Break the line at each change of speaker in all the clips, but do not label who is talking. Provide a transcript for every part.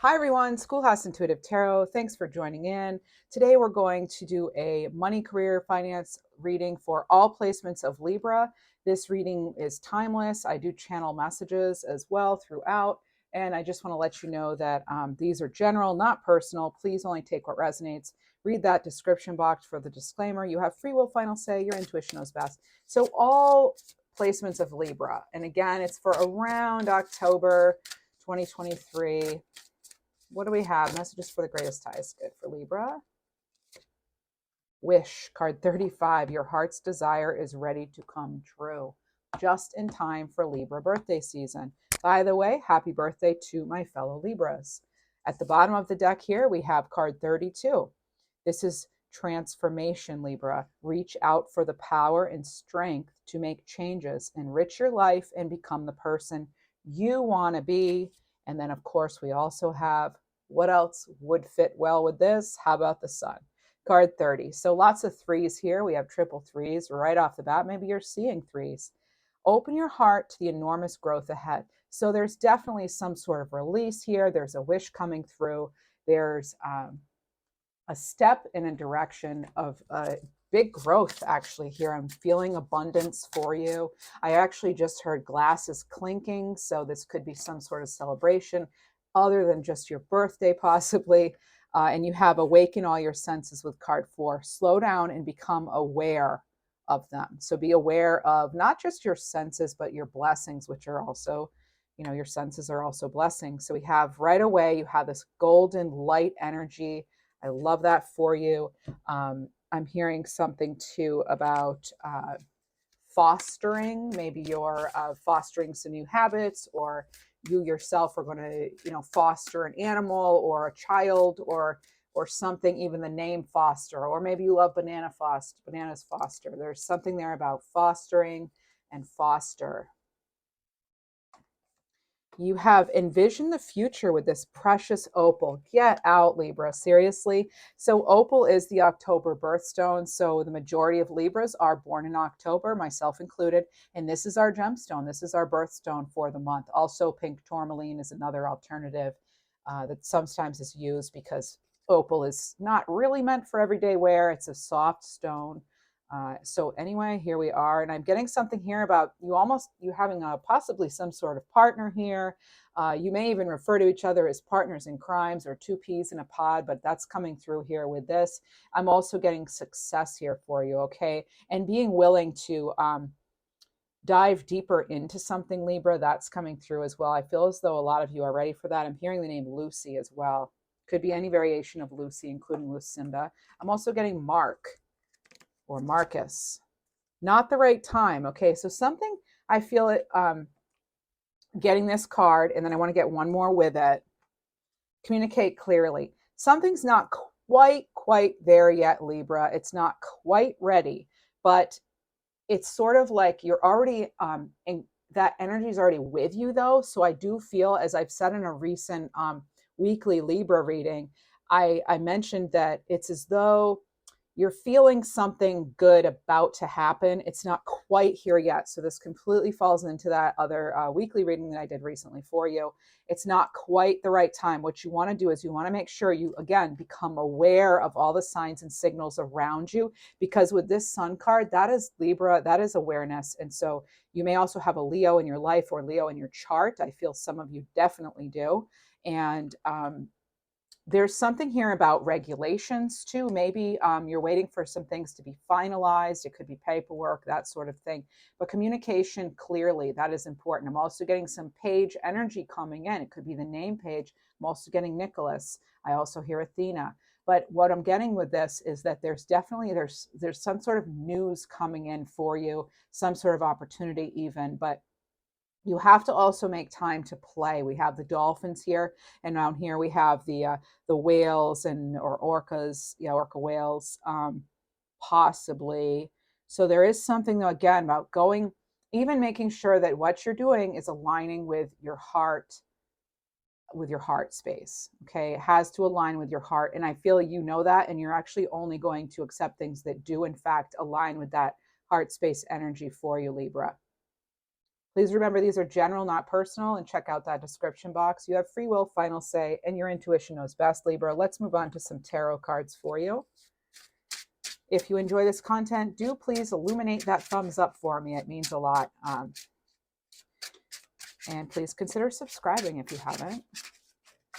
Hi everyone, Schoolhouse Intuitive Tarot. Thanks for joining in. Today we're going to do a money, career, finance reading for all placements of Libra. This reading is timeless. I do channel messages as well throughout. And I just want to let you know that these are general, not personal. Please only take what resonates. Read that description box for the disclaimer. You have free will, final say. Your intuition knows best. So all placements of Libra. And again, it's for around October 2023. What do we have? Messages for the greatest highest good for Libra. Wish, card 35. Your heart's desire is ready to come true. Just in time for Libra birthday season. By the way, happy birthday to my fellow Libras. At the bottom of the deck here, we have card 32. This is transformation, Libra. Reach out for the power and strength to make changes, enrich your life, and become the person you want to be. And then, of course, we also have what else would fit well with this? How about the sun? Card 30. So lots of threes here. We have triple threes right off the bat. Maybe you're seeing threes. Open your heart to the enormous growth ahead. So there's definitely some sort of release here. There's a wish coming through. There's a step in a direction of big growth actually here. I'm feeling abundance for you. I actually just heard glasses clinking, so this could be some sort of celebration other than just your birthday possibly. And you have awaken all your senses with card 4. Slow down and become aware of them. So be aware of not just your senses, but your blessings, which are also, your senses are also blessings. So we have right away, you have this golden light energy. I love that for you. I'm hearing something too about fostering. Maybe you're fostering some new habits, or you yourself are going to, foster an animal or a child or something. Even the name foster, or maybe you love bananas foster. There's something there about fostering and foster. You have envisioned the future with this precious opal. Get out, Libra, seriously. So opal is the October birthstone. So the majority of Libras are born in October, myself included. And this is our gemstone. This is our birthstone for the month. Also, pink tourmaline is another alternative that sometimes is used because opal is not really meant for everyday wear. It's a soft stone. So anyway, here we are, and I'm getting something here about you having possibly some sort of partner here. You may even refer to each other as partners in crimes or two peas in a pod, but that's coming through here with this. I'm also getting success here for you, okay? And being willing to dive deeper into something, Libra, that's coming through as well. I feel as though a lot of you are ready for that. I'm hearing the name Lucy as well. Could be any variation of Lucy, including Lucinda. I'm also getting Mark or Marcus. Not the right time. Okay, so something I feel it getting this card, and then I want to get one more with it. Communicate clearly. Something's not quite there yet, Libra. It's not quite ready, but it's sort of like you're already in that energy is already with you though. So I do feel, as I've said in a recent weekly Libra reading, I mentioned that it's as though you're feeling something good about to happen. It's not quite here yet. So this completely falls into that other weekly reading that I did recently for you. It's not quite the right time. What you want to do is you want to make sure you, again, become aware of all the signs and signals around you, because with this sun card, that is Libra, that is awareness. And so you may also have a Leo in your life or Leo in your chart. I feel some of you definitely do. And there's something here about regulations too. Maybe you're waiting for some things to be finalized. It could be paperwork, that sort of thing. But communication clearly, that is important. I'm also getting some page energy coming in. It could be the name page. I'm also getting Nicholas. I also hear Athena. But what I'm getting with this is that there's definitely, there's some sort of news coming in for you, some sort of opportunity even. But you have to also make time to play. We have the dolphins here, and down here we have the whales or orcas, orca whales, possibly. So there is something though, again, about going, even making sure that what you're doing is aligning with your heart space. Okay, it has to align with your heart, and I feel you know that, and you're actually only going to accept things that do in fact align with that heart space energy for you, Libra. Please remember these are general, not personal, and check out that description box. You have free will, final say, and your intuition knows best, Libra. Let's move on to some tarot cards for you. If you enjoy this content, do please illuminate that thumbs up for me. It means a lot. And please consider subscribing if you haven't.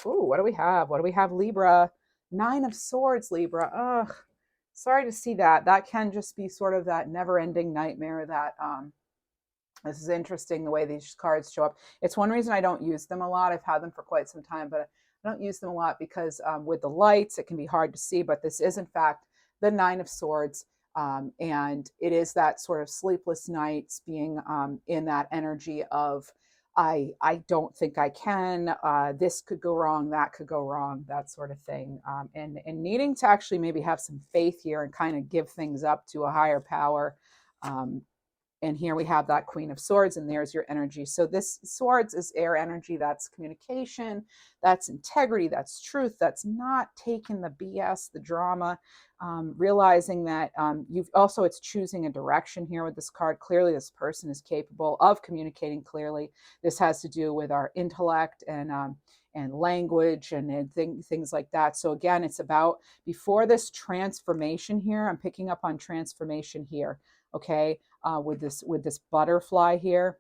Ooh, what do we have? What do we have, Libra? Nine of Swords, Libra. Ugh, sorry to see that. That can just be sort of that never-ending nightmare that this is interesting the way these cards show up. It's one reason I don't use them a lot. I've had them for quite some time, but I don't use them a lot because with the lights, it can be hard to see. But this is, in fact, the Nine of Swords. And it is that sort of sleepless nights, being in that energy of, I don't think I can, this could go wrong, that could go wrong, that sort of thing. And needing to actually maybe have some faith here and kind of give things up to a higher power. And here we have that Queen of Swords, and there's your energy. So this Swords is air energy. That's communication, that's integrity, that's truth, that's not taking the BS, the drama, realizing that you've also, it's choosing a direction here with this card. Clearly, this person is capable of communicating clearly. This has to do with our intellect and language and things like that. So again, it's about, before this transformation here, I'm picking up on transformation here, okay? With this butterfly here,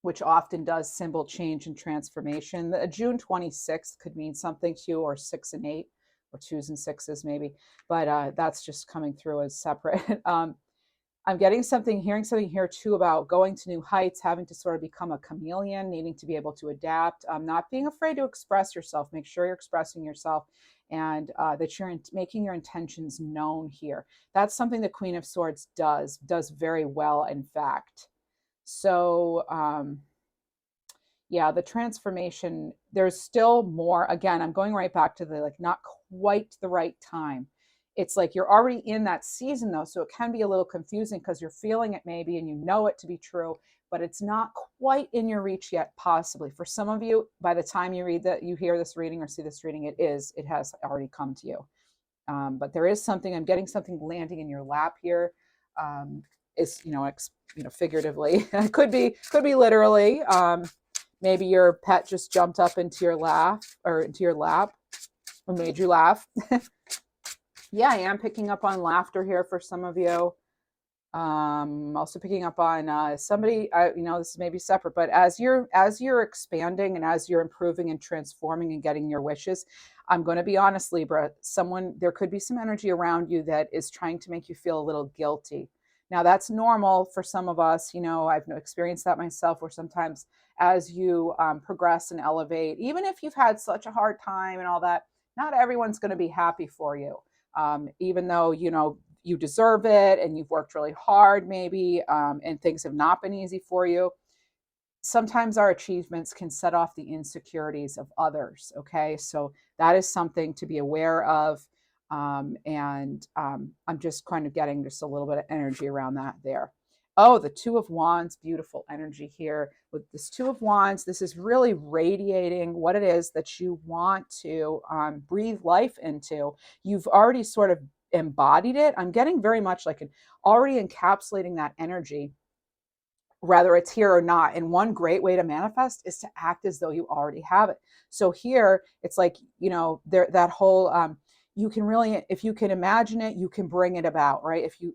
which often does symbol change and transformation. The June 26th could mean something to you, or 6 and 8, or 2s and 6s maybe, but that's just coming through as separate. I'm getting something, hearing something here too about going to new heights, having to sort of become a chameleon, needing to be able to adapt, not being afraid to express yourself. Make sure you're expressing yourself, and that you're making your intentions known here. That's something the Queen of Swords does very well, in fact. So yeah, the transformation, there's still more. Again, I'm going right back to the, like, not quite the right time. It's like you're already in that season though, so it can be a little confusing because you're feeling it maybe and you know it to be true, but it's not quite in your reach yet, possibly. For some of you, by the time you read that, you hear this reading or see this reading, it has already come to you. But there is something, I'm getting something landing in your lap here. It's, figuratively. It could be literally. Maybe your pet just jumped up into your lap and made you laugh. Yeah, I am picking up on laughter here for some of you. Also picking up on somebody, this may be separate, but as you're expanding and as you're improving and transforming and getting your wishes, I'm going to be honest, Libra, there could be some energy around you that is trying to make you feel a little guilty. Now, that's normal for some of us. I've experienced that myself, where sometimes as you progress and elevate, even if you've had such a hard time and all that, not everyone's going to be happy for you. Even though, you deserve it and you've worked really hard maybe, and things have not been easy for you. Sometimes our achievements can set off the insecurities of others, okay? So that is something to be aware of. And I'm just kind of getting just a little bit of energy around that there. Oh, the Two of Wands, beautiful energy here. With this Two of Wands, this is really radiating what it is that you want to breathe life into. You've already sort of embodied it. I'm getting very much like already encapsulating that energy, whether it's here or not. And one great way to manifest is to act as though you already have it. So here, it's like, that whole, you can really, if you can imagine it, you can bring it about, right? If you,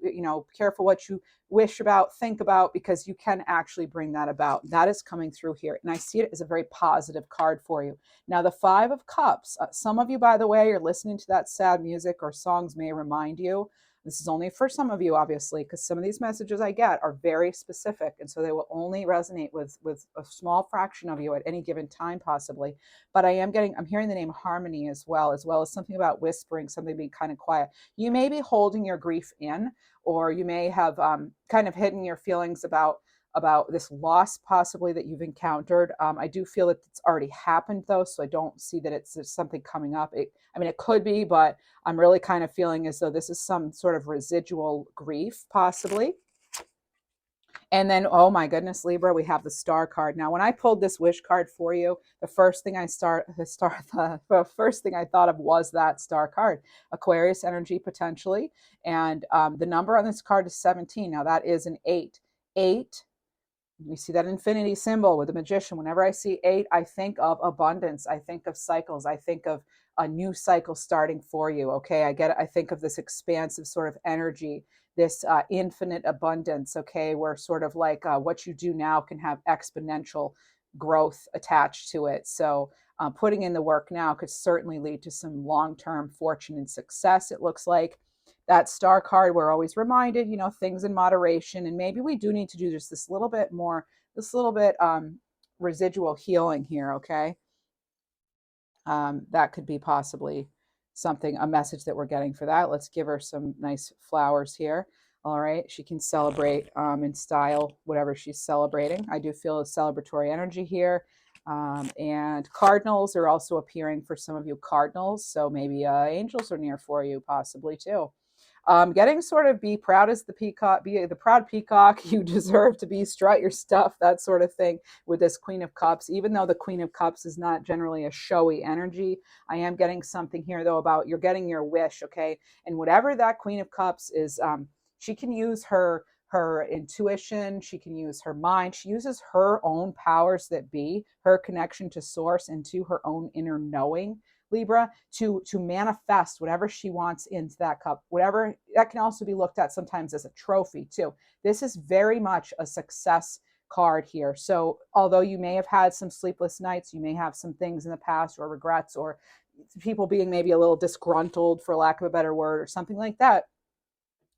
careful what you wish about, think about, because you can actually bring that about. That is coming through here. And I see it as a very positive card for you. Now, the Five of Cups, some of you, by the way, you're listening to that sad music or songs may remind you. This is only for some of you, obviously, because some of these messages I get are very specific. And so they will only resonate with a small fraction of you at any given time, possibly. But I'm hearing the name Harmony as well as something about whispering, something being kind of quiet. You may be holding your grief in, or you may have kind of hidden your feelings about this loss possibly that you've encountered. I do feel that it's already happened though, so I don't see that it's something coming up. It could be, but I'm really kind of feeling as though this is some sort of residual grief possibly. And then, oh my goodness, Libra, we have the Star card. Now, when I pulled this wish card for you, the first thing I thought of was that Star card, Aquarius energy potentially. And the number on this card is 17. Now, that is an 8. 8 We see that infinity symbol with the magician. Whenever I see 8, I think of abundance. I think of cycles. I think of a new cycle starting for you. Okay. I think of this expansive sort of energy, this infinite abundance. Okay. Where sort of like what you do now can have exponential growth attached to it. So putting in the work now could certainly lead to some long-term fortune and success. It looks like that star card, we're always reminded, things in moderation, and maybe we do need to do just this little bit more, this little bit residual healing here. Okay. That could be possibly something, a message that we're getting for that. Let's give her some nice flowers here. All right. She can celebrate in style, whatever she's celebrating. I do feel a celebratory energy here. And cardinals are also appearing for some of you cardinals. So maybe angels are near for you, possibly too. Getting sort of be proud as the peacock, be the proud peacock, you deserve to be, strut your stuff, that sort of thing with this Queen of Cups. Even though the Queen of Cups is not generally a showy energy, I am getting something here though about you're getting your wish, okay? And whatever that Queen of Cups is, she can use her intuition, she can use her mind, she uses her own powers that be, her connection to source and to her own inner knowing, Libra, to manifest whatever she wants into that cup. Whatever that can also be looked at sometimes as a trophy too. This is very much a success card here. So although you may have had some sleepless nights, you may have some things in the past or regrets or people being maybe a little disgruntled, for lack of a better word, or something like that,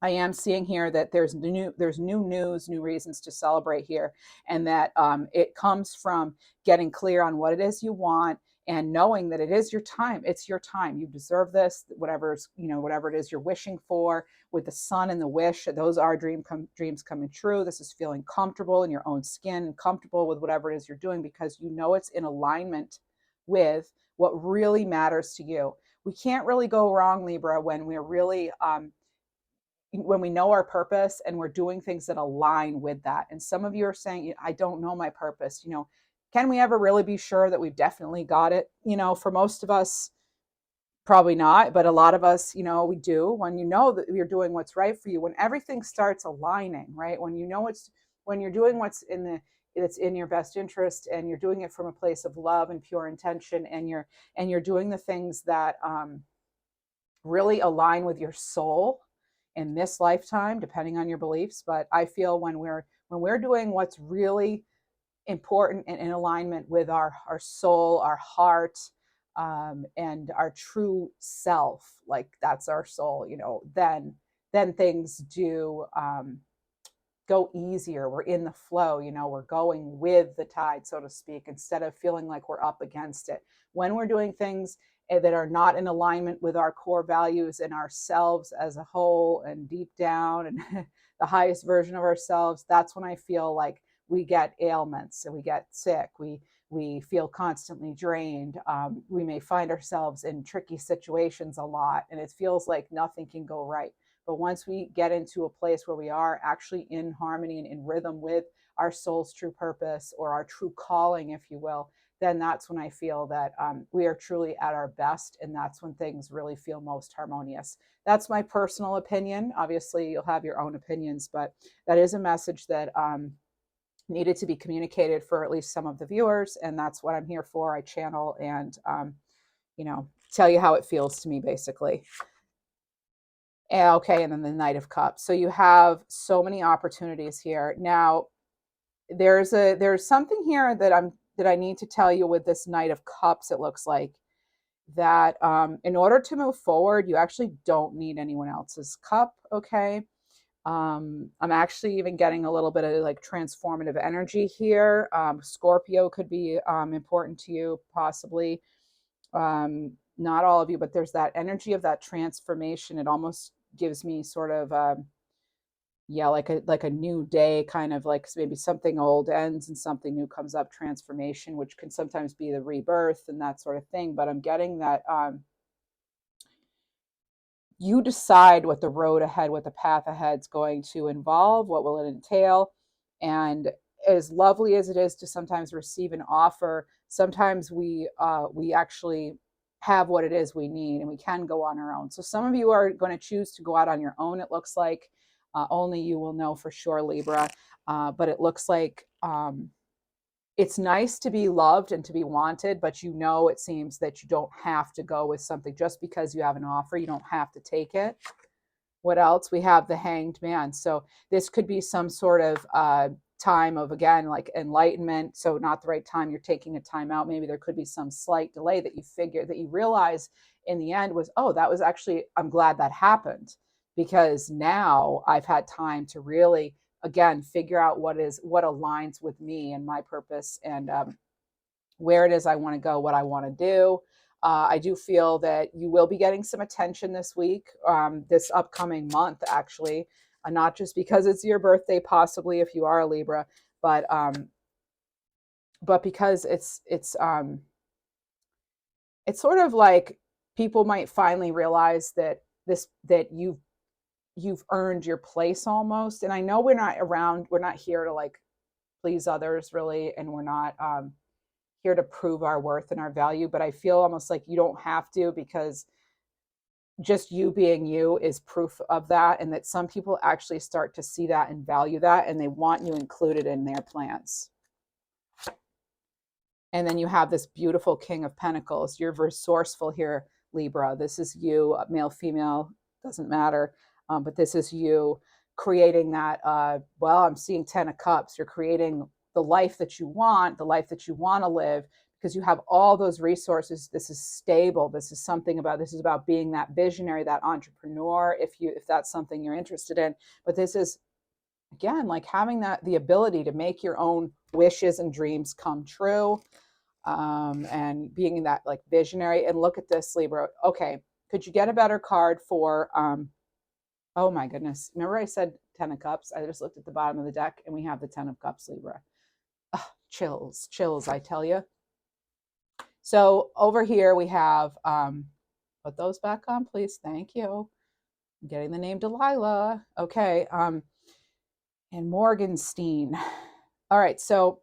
I am seeing here that there's new news, new reasons to celebrate here, and that it comes from getting clear on what it is you want and knowing that it is your time. It's your time. You deserve this. Whatever it is you're wishing for. With the sun and the wish, those are dreams coming true. This is feeling comfortable in your own skin, comfortable with whatever it is you're doing because you know it's in alignment with what really matters to you. We can't really go wrong, Libra, when we're really when we know our purpose and we're doing things that align with that. And some of you are saying, I don't know my purpose. Can we ever really be sure that we've definitely got it? For most of us, probably not, but a lot of us, we do. When you know that you're doing what's right for you, when everything starts aligning, right? When when you're doing it's in your best interest, and you're doing it from a place of love and pure intention, and you're doing the things that really align with your soul in this lifetime, depending on your beliefs. But I feel when we're doing what's really important and in alignment with our soul, our heart, and our true self, like that's our soul, then things do go easier. We're in the flow, we're going with the tide, so to speak, instead of feeling like we're up against it. When we're doing things that are not in alignment with our core values and ourselves as a whole and deep down and the highest version of ourselves, that's when I feel like we get ailments and we get sick. We feel constantly drained. We may find ourselves in tricky situations a lot, and it feels like nothing can go right. But once we get into a place where we are actually in harmony and in rhythm with our soul's true purpose, or our true calling, if you will, then that's when I feel that we are truly at our best. And that's when things really feel most harmonious. That's my personal opinion. Obviously, you'll have your own opinions, but that is a message that needed to be communicated for at least some of the viewers. And that's what I'm here for. I channel and, tell you how it feels to me, basically. Okay, and then the Knight of Cups. So you have so many opportunities here. Now, there's something here that I need to tell you with this Knight of Cups. It looks like that in order to move forward, you actually don't need anyone else's cup. Okay. I'm actually even getting a little bit of like transformative energy here. Scorpio could be important to you, possibly. Not all of you, but there's that energy of that transformation. It almost gives me sort of like a new day, kind of like maybe something old ends and something new comes up, transformation, which can sometimes be the rebirth and that sort of thing. But I'm getting that you decide what the road ahead, what the path ahead is going to involve, what will it entail. And as lovely as it is to sometimes receive an offer, sometimes we actually have what it is we need, and we can go on our own. So some of you are going to choose to go out on your own, it looks like. Only you will know for sure, Libra. But it looks like it's nice to be loved and to be wanted, but it seems that you don't have to go with something just because you have an offer. You don't have to take it. What else? We have the Hanged Man. So this could be some sort of time of, again, like enlightenment. So not the right time. You're taking a time out. Maybe there could be some slight delay that you realize in the end was, oh, that was actually, I'm glad that happened, because now I've had time to really, again, figure out what aligns with me and my purpose, and where it is I want to go, what I want to do. I do feel that you will be getting some attention this week, this upcoming month, actually, not just because it's your birthday, possibly if you are a Libra, but because it's sort of like people might finally realize that you've earned your place almost. And I know we're not here to like please others really, and we're not here to prove our worth and our value, but I feel almost like you don't have to, because just you being you is proof of that, and that some people actually start to see that and value that, and they want you included in their plans. And then you have this beautiful King of Pentacles. You're resourceful here, Libra. This is you, male, female, doesn't matter. But this is you creating that, I'm seeing 10 of Cups. You're creating the life that you want, to live, because you have all those resources. This is stable. This is about being that visionary, that entrepreneur, if that's something you're interested in. But this is, again, like having the ability to make your own wishes and dreams come true, and being that like visionary. And look at this, Libra. Okay, could you get a better card for oh my goodness, remember I said 10 of Cups? I just looked at the bottom of the deck and we have the 10 of Cups, Libra. Chills, I tell you. So over here we have put those back on, please. Thank you. I'm getting the name Delilah. Okay. And Morgenstein. All right, so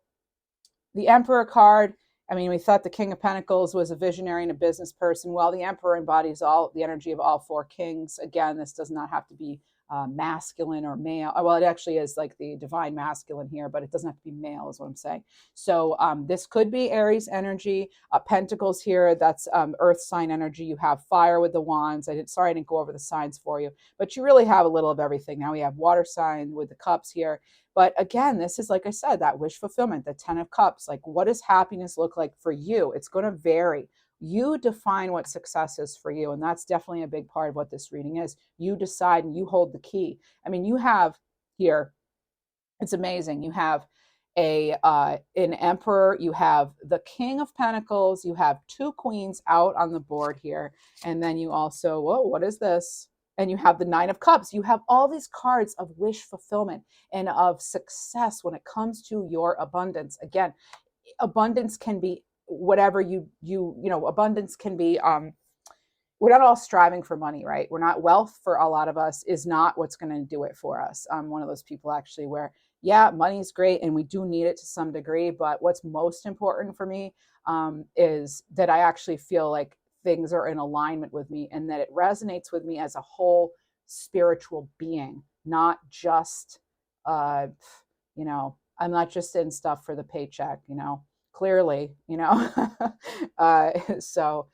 the Emperor card. I mean, we thought the King of Pentacles was a visionary and a business person. Well, the Emperor embodies all the energy of all four kings. Again, this does not have to be masculine or male. Well, it actually is like the divine masculine here, but it doesn't have to be male, is what I'm saying. So this could be Aries energy. Pentacles here, that's earth sign energy. You have fire with the wands. Sorry I didn't go over the signs for you, but you really have a little of everything. Now we have water sign with the cups here. But again, this is, like I said, that wish fulfillment, the 10 of Cups. Like, what does happiness look like for you? It's going to vary. You define what success is for you. And that's definitely a big part of what this reading is. You decide and you hold the key. I mean, you have here, it's amazing. You have an Emperor, you have the King of Pentacles, you have two queens out on the board here. And then you also, whoa, what is this? And you have the Nine of Cups. You have all these cards of wish fulfillment and of success when it comes to your abundance. Again, abundance can be whatever abundance can be, we're not all striving for money, right? We're not, wealth for a lot of us is not what's going to do it for us. I'm one of those people actually where, yeah, money is great and we do need it to some degree, but what's most important for me is that I actually feel like things are in alignment with me and that it resonates with me as a whole spiritual being, not just, I'm not just in stuff for the paycheck, clearly, so,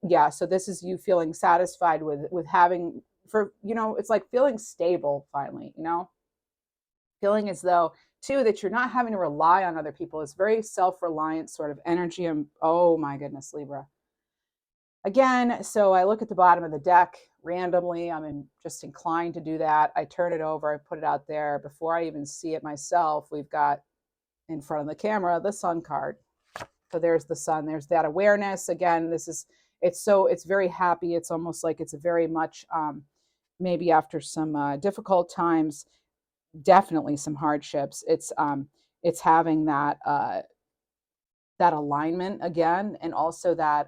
yeah, so this is you feeling satisfied with having, it's like feeling stable finally, feeling as though too that you're not having to rely on other people. It's very self-reliant sort of energy. And oh my goodness, Libra. Again, so I look at the bottom of the deck randomly. I'm just inclined to do that. I turn it over, I put it out there. Before I even see it myself, we've got in front of the camera the Sun card. So there's the sun, there's that awareness. Again, it's very happy. It's almost like it's a very much, maybe after some difficult times, definitely some hardships. It's having that alignment again, and also that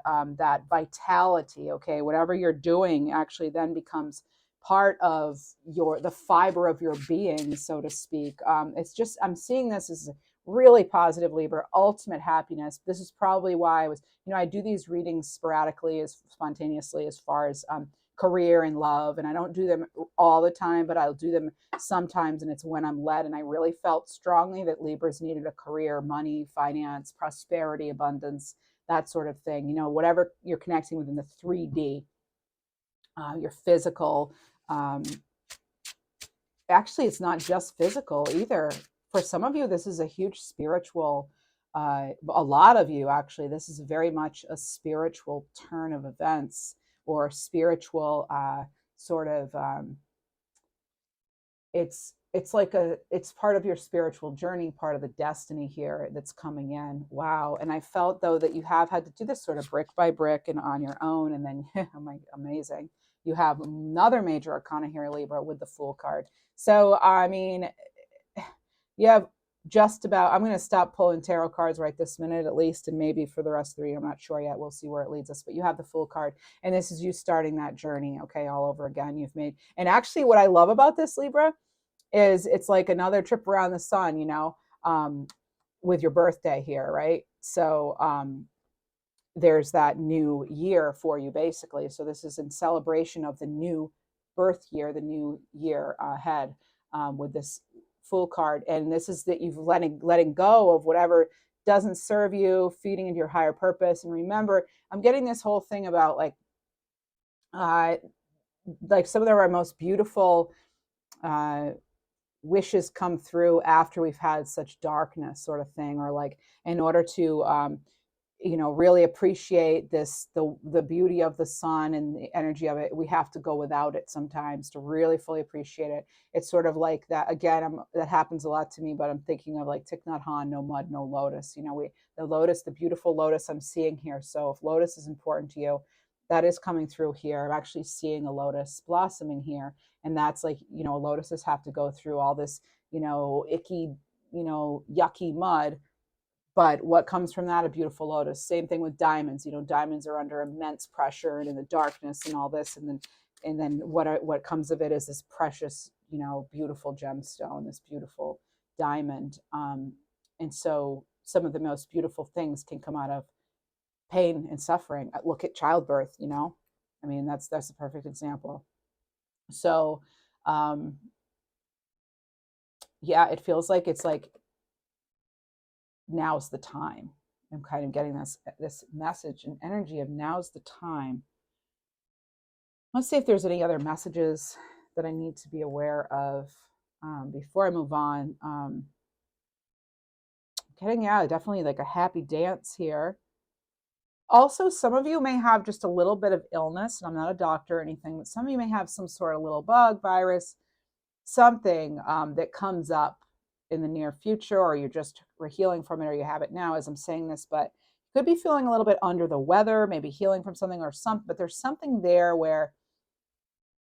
vitality. Okay, whatever you're doing actually then becomes part of the fiber of your being, so to speak. It's just, I'm seeing this as really positive, Libra, ultimate happiness. This is probably why I do these readings sporadically, as spontaneously, as far as career and love, and I don't do them all the time, but I'll do them sometimes, and it's when I'm led. And I really felt strongly that Libras needed a career, money, finance, prosperity, abundance, that sort of thing. You know, whatever you're connecting with in the 3D, your physical. Actually, it's not just physical either. For some of you, this is a huge spiritual. A lot of you, actually, this is very much a spiritual turn of events, or spiritual sort of. It's like it's part of your spiritual journey, part of the destiny here that's coming in. Wow. And I felt, though, that you have had to do this sort of brick by brick and on your own, and then oh my, amazing, you have another major arcana here, Libra, with the Fool card. So I mean, you have just about, I'm going to stop pulling tarot cards right this minute at least, and maybe for the rest of the year, I'm not sure yet, we'll see where it leads us, but you have the Fool card, and this is you starting that journey, okay, all over again. You've made, and actually what I love about this, Libra, is it's like another trip around the sun, you know, with your birthday here, right? So there's that new year for you, basically. So this is in celebration of the new birth year, the new year ahead, with this Fool card. And this is that you've letting go of whatever doesn't serve you, feeding into your higher purpose. And remember, I'm getting this whole thing about like some of our most beautiful wishes come through after we've had such darkness, sort of thing, or like in order to you know, really appreciate this, the beauty of the sun and the energy of it, we have to go without it sometimes to really fully appreciate it. It's sort of like that again. That happens a lot to me, but I'm thinking of like Thich Nhat Hanh, no mud, no lotus. You know, the lotus, the beautiful lotus I'm seeing here. So if lotus is important to you, that is coming through here. I'm actually seeing a lotus blossoming here, and that's like, you know, lotuses have to go through all this, you know, icky, you know, yucky mud. But what comes from that? A beautiful lotus. Same thing with diamonds. You know, diamonds are under immense pressure and in the darkness and all this, and then what comes of it is this precious, you know, beautiful gemstone, this beautiful diamond. And so some of the most beautiful things can come out of pain and suffering. Look at childbirth. You know, I mean, that's a perfect example. So, yeah, it feels like it's like now's the time. I'm kind of getting this message and energy of now's the time. Let's see if there's any other messages that I need to be aware of before I move on. Getting, yeah, definitely like a happy dance here. Also, some of you may have just a little bit of illness, and I'm not a doctor or anything, but some of you may have some sort of little bug, virus, something that comes up in the near future, or you're just healing from it, or you have it now as I'm saying this, but you could be feeling a little bit under the weather, maybe healing from something or something, but there's something there where,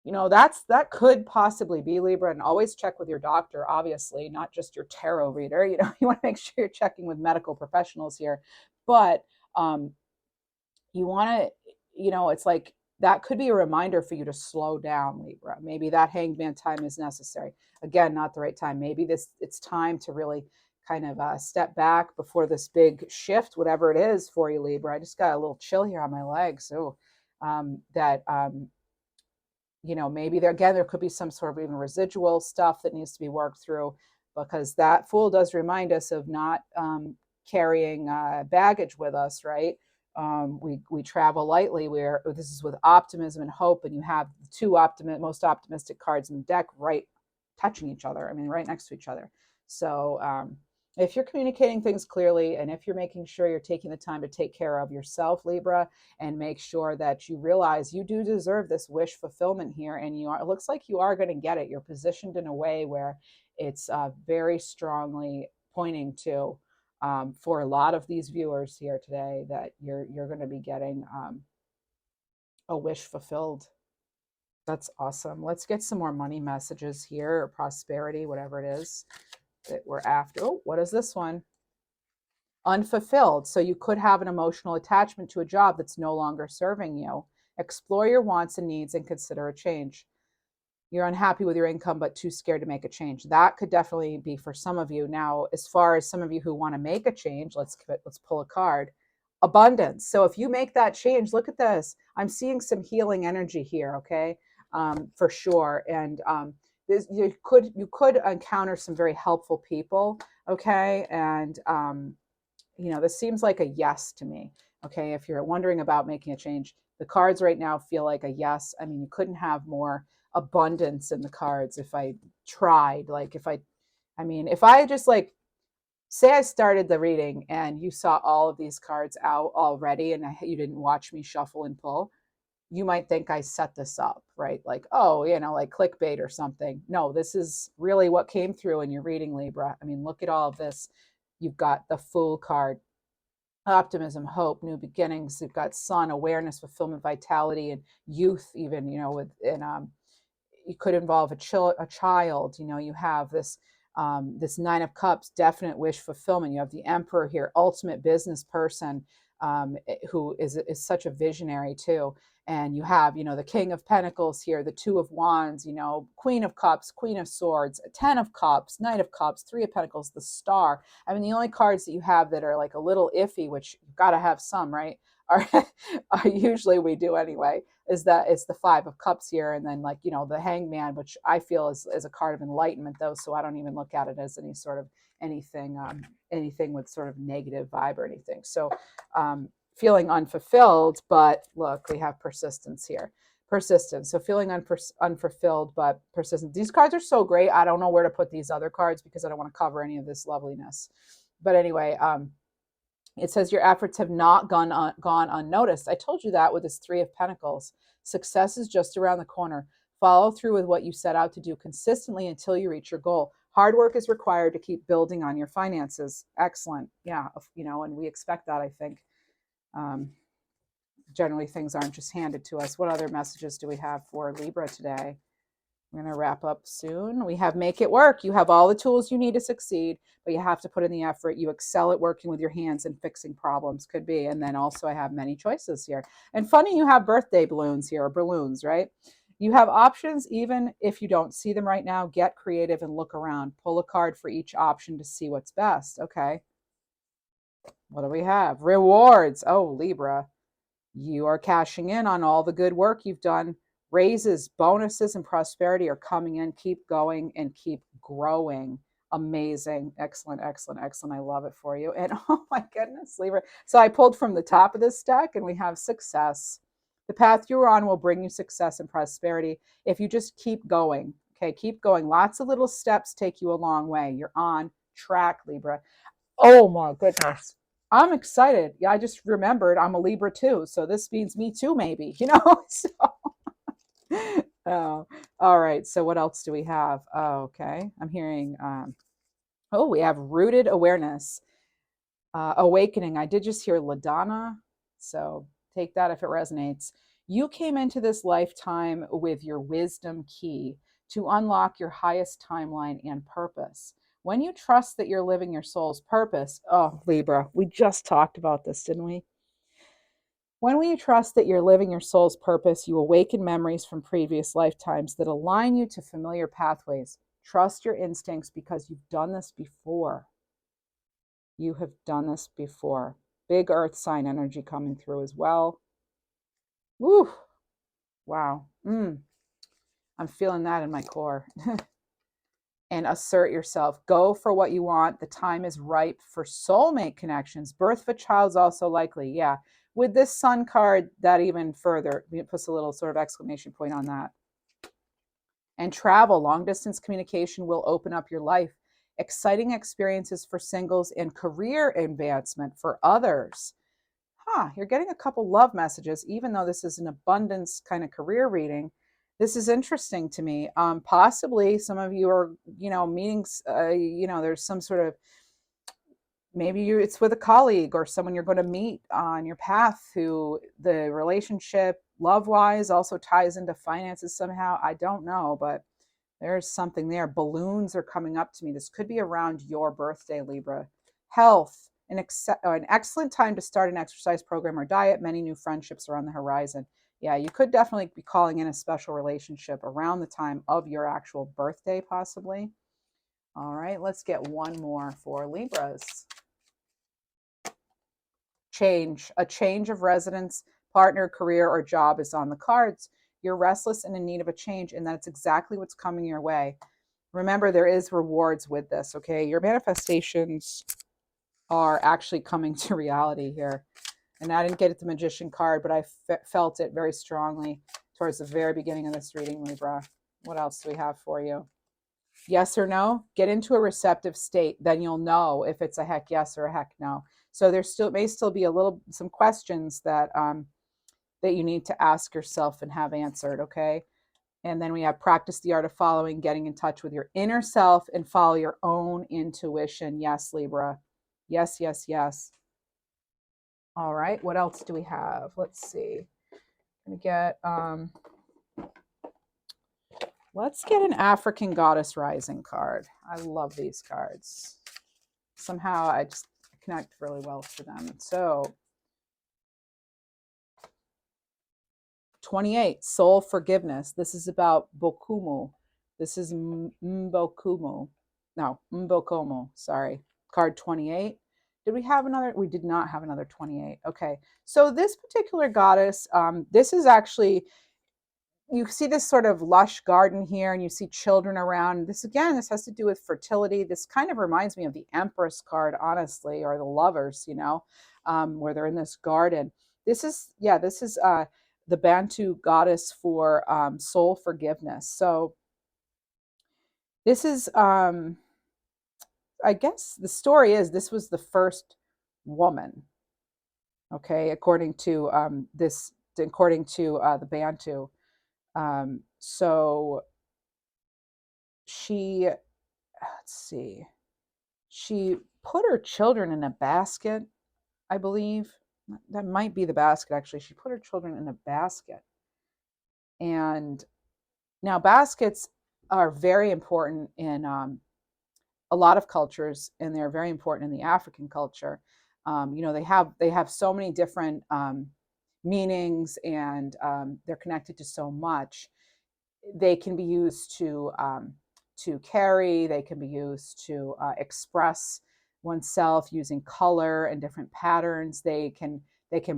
you know, that could possibly be Libra. And always check with your doctor, obviously, not just your tarot reader. You know, you want to make sure you're checking with medical professionals here, but you want to, you know, it's like that could be a reminder for you to slow down, Libra. Maybe that hangman time is necessary. Again, not the right time. Maybe it's time to really kind of step back before this big shift, whatever it is for you, Libra. I just got a little chill here on my legs. So you know, maybe there could be some sort of even residual stuff that needs to be worked through, because that Fool does remind us of not carrying baggage with us, right? We travel lightly. This is with optimism and hope, and you have the two most optimistic cards in the deck right touching each other. I mean, right next to each other. So if you're communicating things clearly, and if you're making sure you're taking the time to take care of yourself, Libra, and make sure that you realize you do deserve this wish fulfillment here, and it looks like you are going to get it. You're positioned in a way where it's very strongly pointing to, for a lot of these viewers here today, that you're going to be getting a wish fulfilled. That's awesome. Let's get some more money messages here, or prosperity, whatever it is that we're after. Oh, what is this one? Unfulfilled. So you could have an emotional attachment to a job that's no longer serving you. Explore your wants and needs and consider a change. You're unhappy with your income, but too scared to make a change. That could definitely be for some of you. Now, as far as some of you who want to make a change, let's pull a card. abundance. So if you make that change, look at this. I'm seeing some healing energy here, okay? For sure. And you could encounter some very helpful people, okay? And this seems like a yes to me. Okay, if you're wondering about making a change, the cards right now feel like a yes. I mean, you couldn't have more abundance in the cards if I tried. Like if I just like say I started the reading and you saw all of these cards out already and you didn't watch me shuffle and pull, you might think I set this up, right? Like, oh, like clickbait or something. No, this is really what came through in your reading, Libra. I mean, look at all of this. You've got the Fool card, optimism, hope, new beginnings. You've got sun, awareness, fulfillment, vitality, and youth. Even you could involve a child. You have this Nine of Cups, definite wish fulfillment. You have the Emperor here, ultimate business person, who is such a visionary too. And you have, the King of Pentacles here, the Two of Wands, Queen of Cups, Queen of Swords, Ten of Cups, Knight of Cups, Three of Pentacles, the Star. I mean, the only cards that you have that are like a little iffy, which you've got to have some, right? Are usually we do anyway, is that it's the Five of Cups here, and then the Hangman, which I feel is a card of enlightenment though, so I don't even look at it as any sort of anything with sort of negative vibe or anything. So feeling unfulfilled, but look, we have persistence here. Persistence. So feeling unfulfilled, but persistent. These cards are so great. I don't know where to put these other cards because I don't want to cover any of this loveliness. But anyway, it says your efforts have not gone unnoticed. I told you that with this Three of Pentacles. Success is just around the corner. Follow through with what you set out to do consistently until you reach your goal. Hard work is required to keep building on your finances. Excellent. Yeah, and we expect that, I think. Generally, things aren't just handed to us. What other messages do we have for Libra today? We're going to wrap up soon. We have make it work. You have all the tools you need to succeed, but you have to put in the effort. You excel at working with your hands and fixing problems, could be. And then also I have many choices here. And funny, you have birthday balloons here, or balloons, right? You have options even if you don't see them right now. Get creative and look around. Pull a card for each option to see what's best. Okay. What do we have? Rewards. Oh, Libra. You are cashing in on all the good work you've done. Raises, bonuses, and prosperity are coming in. Keep going and keep growing. Amazing. Excellent, excellent, excellent. I love it for you. And oh my goodness, Libra. So I pulled from the top of this deck and we have success. The path you're on will bring you success and prosperity if you just keep going. Okay, keep going. Lots of little steps take you a long way. You're on track, Libra. Oh my goodness. I'm excited. Yeah, I just remembered I'm a Libra too. So this means me too, maybe, So, oh, all right. So what else do we have? Oh, okay. I'm hearing, we have rooted awareness, awakening. I did just hear LaDonna. So take that if it resonates. You came into this lifetime with your wisdom key to unlock your highest timeline and purpose. When you trust that you're living your soul's purpose, oh, Libra, we just talked about this, didn't we? When you trust that you're living your soul's purpose, you awaken memories from previous lifetimes that align you to familiar pathways. Trust your instincts because you've done this before. You have done this before. Big earth sign energy coming through as well. Woo! Wow. I'm feeling that in my core. And assert yourself. Go for what you want. The time is ripe for soulmate connections. Birth of a child is also likely. Yeah. With this sun card, that even further, it puts a little sort of exclamation point on that. And travel, long distance communication will open up your life. Exciting experiences for singles and career advancement for others. You're getting a couple love messages, even though this is an abundance kind of career reading. This is interesting to me. Possibly some of you are, meetings, there's some sort of, maybe it's with a colleague or someone you're going to meet on your path who the relationship love-wise also ties into finances somehow. I don't know, but there's something there. Balloons are coming up to me. This could be around your birthday, Libra. Health, an excellent time to start an exercise program or diet. Many new friendships are on the horizon. Yeah, you could definitely be calling in a special relationship around the time of your actual birthday, possibly. All right, let's get one more for Libras. change. A change of residence, partner, career, or job is on the cards. You're restless and in need of a change, and that's exactly what's coming your way. Remember, there is rewards with this, okay? Your manifestations are actually coming to reality here. And I didn't get the Magician card, but I felt it very strongly towards the very beginning of this reading, Libra. What else do we have for you? Yes or no? Get into a receptive state. Then you'll know if it's a heck yes or a heck no. So there still may still be some questions that that you need to ask yourself and have answered, okay? And then we have practice the art of following, getting in touch with your inner self and follow your own intuition. Yes, Libra. Yes, yes, yes. All right, what else do we have? Let's see. Let's get an African Goddess Rising card. I love these cards. Somehow I just connect really well to them. So 28, soul forgiveness. This is about Bokumu. This is Mbokumu. No, Mbokomo, sorry. Card 28. Did we have another? We did not have another 28. Okay. So this particular goddess, this is actually, you see this sort of lush garden here, and you see children around. This, again, this has to do with fertility. This kind of reminds me of the Empress card, honestly, or the Lovers, where they're in this garden. This is the Bantu goddess for soul forgiveness. So this is, I guess the story is, this was the first woman, okay, according to the Bantu. So she, let's see, she put her children in a basket, I believe. That might be the basket, actually. She put her children in a basket. And now baskets are very important in a lot of cultures, and they're very important in the African culture. They have so many different meanings, and they're connected to so much. They can be used to carry. They can be used to express oneself using color and different patterns. They can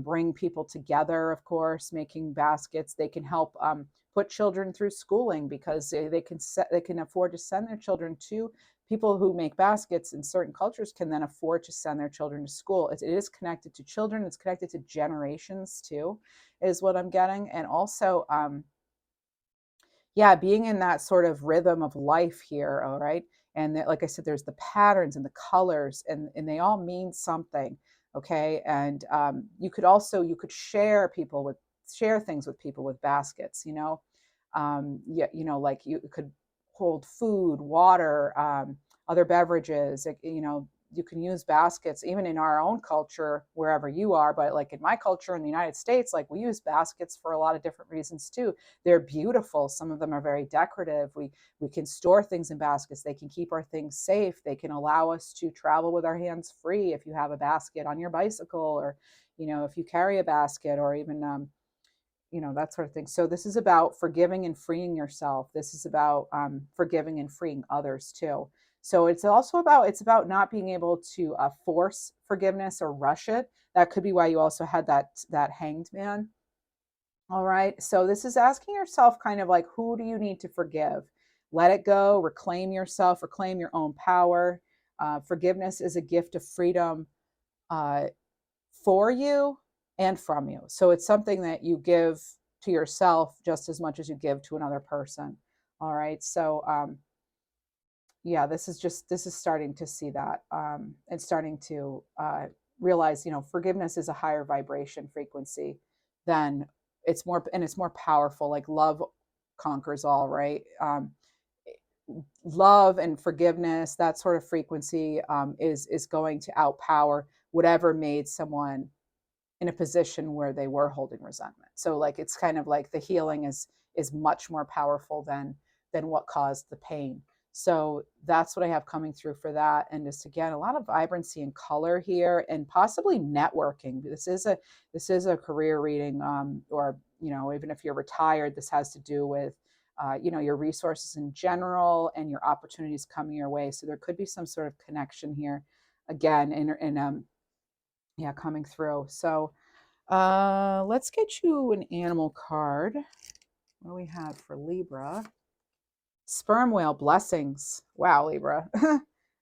bring people together, of course, making baskets. They can help put children through schooling, because they can afford to send their children to people who make baskets in certain cultures, can then afford to send their children to school. It is connected to children. It's connected to generations too, is what I'm getting. And also, being in that sort of rhythm of life here, all right? And like I said, there's the patterns and the colors, and they all mean something, okay? And you could share things with people with baskets, like you could hold food, water, other beverages, you can use baskets even in our own culture, wherever you are. But like in my culture in the United States, like we use baskets for a lot of different reasons too. They're beautiful. Some of them are very decorative. We can store things in baskets. They can keep our things safe. They can allow us to travel with our hands free if you have a basket on your bicycle, or if you carry a basket, or even that sort of thing. So this is about forgiving and freeing yourself. This is about forgiving and freeing others too. So it's about not being able to force forgiveness or rush it. That could be why you also had that Hanged Man. All right. So this is asking yourself kind of like, who do you need to forgive? Let it go. Reclaim yourself. Reclaim your own power. Forgiveness is a gift of freedom for you and from you. So it's something that you give to yourself just as much as you give to another person. All right. So this is starting to see that, and starting to realize, forgiveness is a higher vibration frequency than it's more powerful. Like love conquers all, right? Love and forgiveness, that sort of frequency, is going to outpower whatever made someone in a position where they were holding resentment. So like it's kind of like the healing is much more powerful than what caused the pain. So that's what I have coming through for that. And just, again, a lot of vibrancy and color here, and possibly networking. This is a career reading, or even if you're retired, this has to do with your resources in general and your opportunities coming your way. So there could be some sort of connection here, again, in Yeah, coming through. So let's get you an animal card. What do we have for Libra? Sperm whale blessings. Wow, Libra.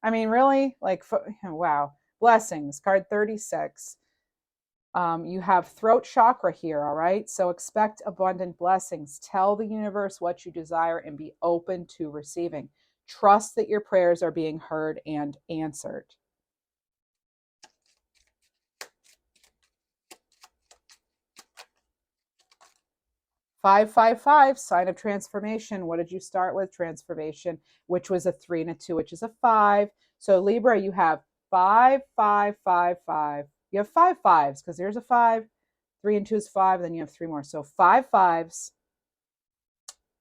I mean, really? Like, wow. Blessings, card 36. You have throat chakra here, all right? So expect abundant blessings. Tell the universe what you desire and be open to receiving. Trust that your prayers are being heard and answered. 555, sign of transformation. What did you start with? Transformation, which was a 3 and a 2, which is a 5. So Libra, you have 5, 5, 5, 5. You have 5 fives because there's a 5. 3 and 2 is 5. Then you have 3 more. So 5 fives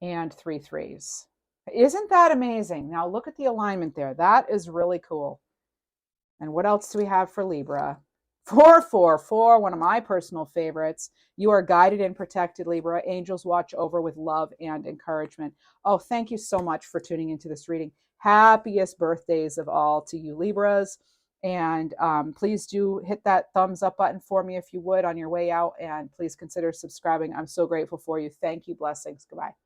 and 3 threes. Isn't that amazing? Now look at the alignment there. That is really cool. And what else do we have for Libra? 444, one of my personal favorites. You are guided and protected, Libra. Angels watch over with love and encouragement. Oh, thank you so much for tuning into this reading. Happiest birthdays of all to you, Libras. And please do hit that thumbs up button for me if you would on your way out. And please consider subscribing. I'm so grateful for you. Thank you. Blessings. Goodbye.